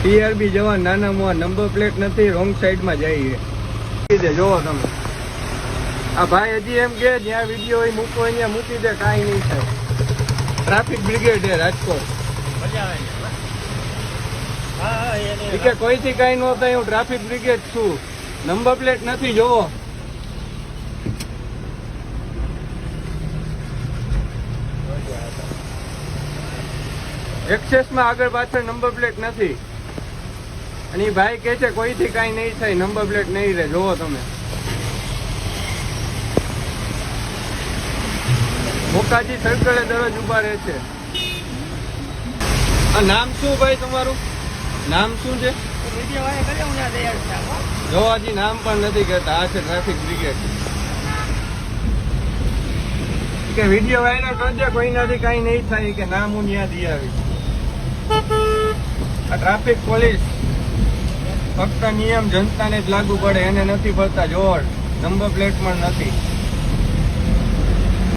TRB જવાન નાના મોવા number plate નથી, wrong સાઈડમાં જાય છે. જોવો તમે, આ ભાઈ હજી એમ કે જ્યાં વિડીયો હોય મૂકો અહીંયા મૂકી દે, કાંઈ નહીં થાય. ટ્રાફિક બ્રિગેડ છે રાજકોટ. કે કોઈથી કાંઈ ન થાય, હું ટ્રાફિક બ્રિગેડ છું. નંબર પ્લેટ નથી, જોવો. એક્સેસમાં આગળ પાછળ નંબર પ્લેટ નથી, અને એ ભાઈ કે છે કોઈથી કાંઈ નહીં થાય, નંબર પ્લેટ નહીં રહે. જોવો તમે, મોકાજી સર્કલે દરરોજ ઉભા રહે છે. નામ શું ભાઈ તમારું? નામ શું છે? જોવાજી નામ પણ નથી કહેતા. આ છે ટ્રાફિક બ્રિગેડ. કે વિડીયો વાયરલ કરજે, કોઈનાથી કાંઈ નહીં થાય, કે નામ હું ત્યાં દઈ આવી. આ ટ્રાફિક પોલીસ ફક્ત નિયમ જનતાને જ લાગુ પડે, એને નથી પડતા. જોર નંબર પ્લેટ પણ નથી.